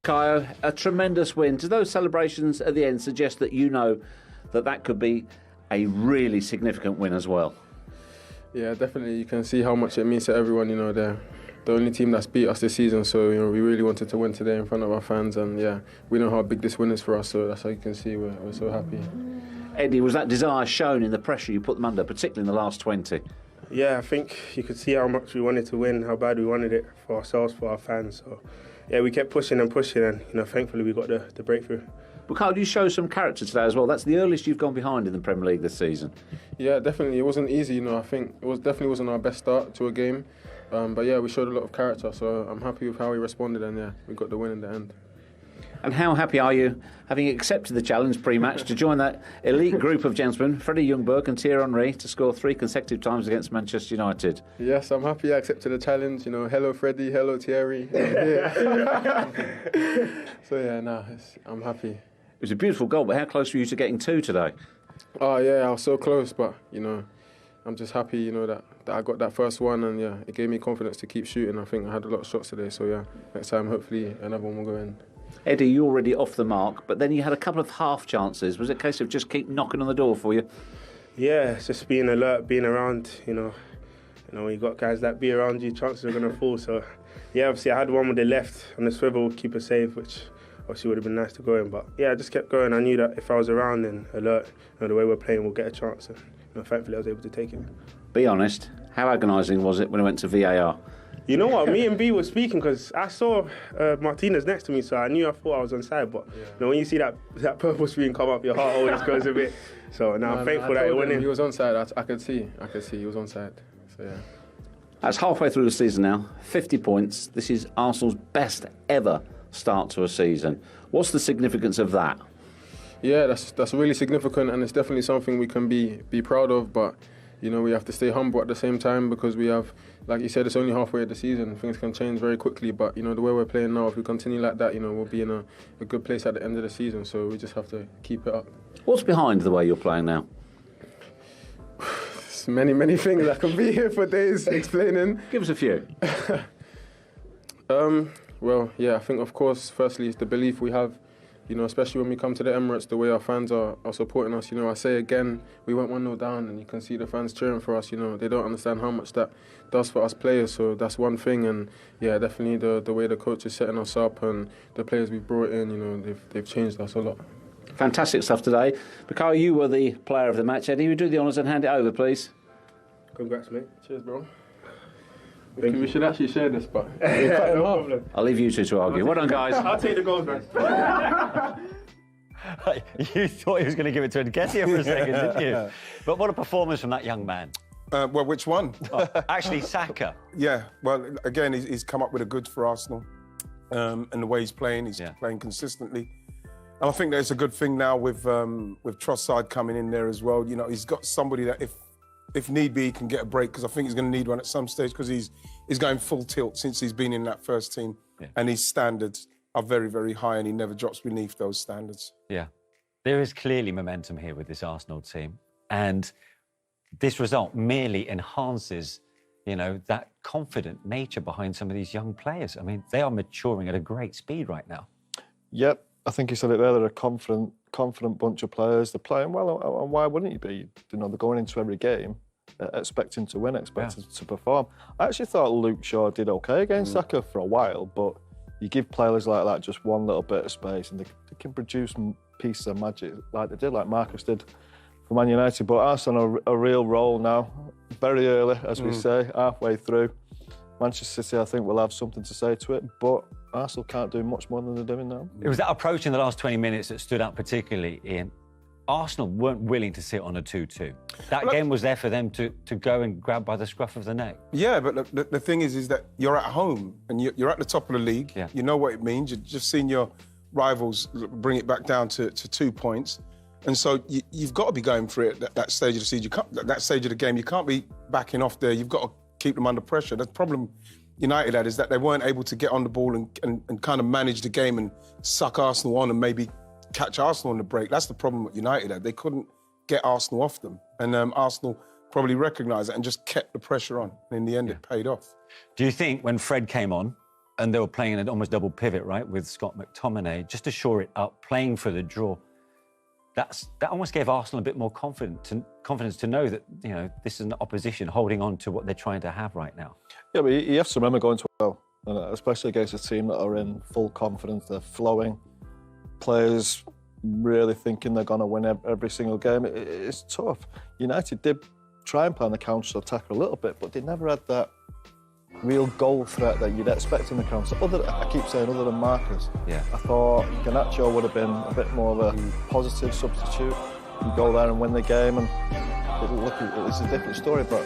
Caio, a tremendous win. Do those celebrations at the end suggest that you know that could be a really significant win as well? Yeah, definitely. You can see how much it means to everyone. You know, they're the only team that's beat us this season, so you know we really wanted to win today in front of our fans, and yeah, we know how big this win is for us. So that's how you can see we're so happy. Eddie, was that desire shown in the pressure you put them under, particularly in the last 20? Yeah, I think you could see how much we wanted to win, how bad we wanted it for ourselves, for our fans. So yeah, we kept pushing and pushing, and you know, thankfully we got the breakthrough. But Carl, you show some character today as well. That's the earliest you've gone behind in the Premier League this season. Yeah, definitely. It wasn't easy, you know. I think it definitely wasn't our best start to a game. But yeah, we showed a lot of character, so I'm happy with how we responded, and yeah, we got the win in the end. And how happy are you, having accepted the challenge pre-match, to join that elite group of gentlemen, Freddie Ljungberg and Thierry Henry, to score 3 consecutive times against Manchester United? Yes, I'm happy I accepted the challenge. You know, hello Freddie, hello Thierry. So yeah, I'm happy. It was a beautiful goal, but how close were you to getting 2 today? Oh yeah, I was so close, but you know, I'm just happy, you know, that I got that first one, and yeah, it gave me confidence to keep shooting. I think I had a lot of shots today, so yeah, next time hopefully another one will go in. Eddie, you're already off the mark, but then you had a couple of half chances. Was it a case of just keep knocking on the door for you? Yeah, it's just being alert, being around. You know, when you got guys that be around you, chances are going to fall. So yeah, obviously I had one with the left on the swivel, keeper save, which obviously would have been nice to go in. But yeah, I just kept going. I knew that if I was around and alert, you know, the way we're playing, we'll get a chance. And you know, thankfully I was able to take it. Be honest, how agonising was it when it went to VAR? You know what, me and B were speaking because I saw Martinez next to me, so I thought I was onside. But you know, when you see that purple screen come up, your heart always goes a bit. So now I'm thankful that it went in. He was onside. I could see he was onside. So yeah. That's halfway through the season now. 50 points. This is Arsenal's best ever start to a season. What's the significance of that? Yeah, that's really significant, and it's definitely something we can be proud of. But you know, we have to stay humble at the same time, because we have, like you said, it's only halfway of the season. Things can change very quickly, but you know, the way we're playing now, if we continue like that, you know, we'll be in a good place at the end of the season. So we just have to keep it up. What's behind the way you're playing now? There's many things. I can be here for days explaining. Give us a few. Well, yeah, I think, of course, firstly, it's the belief we have, you know, especially when we come to the Emirates, the way our fans are supporting us. You know, I say again, we went 1-0 down, and you can see the fans cheering for us. You know, they don't understand how much that does for us players, so that's one thing. And yeah, definitely the way the coach is setting us up and the players we've brought in, you know, they've changed us a lot. Fantastic stuff today. Bakari, you were the player of the match. Eddie, would you do the honours and hand it over, please? Congrats, mate. Cheers, bro. We should actually share this, but no problem. I'll leave you two to argue. Well done, guys. I'll take the goals, man. You thought he was going to give it to Nketiah for a second, didn't you? But what a performance from that young man. Well, which one? Oh, actually, Saka. Yeah, well, again, he's come up with a goods for Arsenal. And the way he's playing playing consistently. And I think that it's a good thing now with Trossard coming in there as well. You know, he's got somebody that if need be, he can get a break, because I think he's going to need one at some stage, because he's going full tilt since he's been in that first team. Yeah. And his standards are very, very high, and he never drops beneath those standards. Yeah. There is clearly momentum here with this Arsenal team. And this result merely enhances, you know, that confident nature behind some of these young players. I mean, they are maturing at a great speed right now. Yep. I think you said it there, they're a confident bunch of players. They're playing well, and why wouldn't you be? You know, they're going into every game expecting to win, expecting to perform. I actually thought Luke Shaw did okay against Saka for a while, but you give players like that just one little bit of space and they can produce pieces of magic like they did, like Marcus did for Man United. But Arsenal a real role now, very early, as we say, halfway through. Manchester City, I think, will have something to say to it, but Arsenal can't do much more than they're doing now. It was that approach in the last 20 minutes that stood out particularly, Ian. Arsenal weren't willing to sit on a 2-2. That game was there for them to go and grab by the scruff of the neck. Yeah, but the thing is that you're at home and you're at the top of the league. Yeah. You know what it means. You've just seen your rivals bring it back down to 2 points. And so you've got to be going for it at that stage of the season. That stage of the game, you can't be backing off there. You've got to keep them under pressure. The problem United had is that they weren't able to get on the ball and kind of manage the game and suck Arsenal on and maybe catch Arsenal on the break. That's the problem with United had. They couldn't get Arsenal off them. And Arsenal probably recognised it and just kept the pressure on. And in the end, it paid off. Do you think when Fred came on, and they were playing an almost double pivot, right, with Scott McTominay, just to shore it up, playing for the draw. That almost gave Arsenal a bit more confidence to know that, you know, this is an opposition holding on to what they're trying to have right now. Yeah, but you have to remember going to well, and especially against a team that are in full confidence, they're flowing, players really thinking they're going to win every single game. It's tough. United did try and play on the counter-attack a little bit, but they never had that real goal threat that you'd expect in the counter. I keep saying other than Marcus. Yeah. I thought Garnacho would have been a bit more of a positive substitute and go there and win the game. And look, it's a different story, but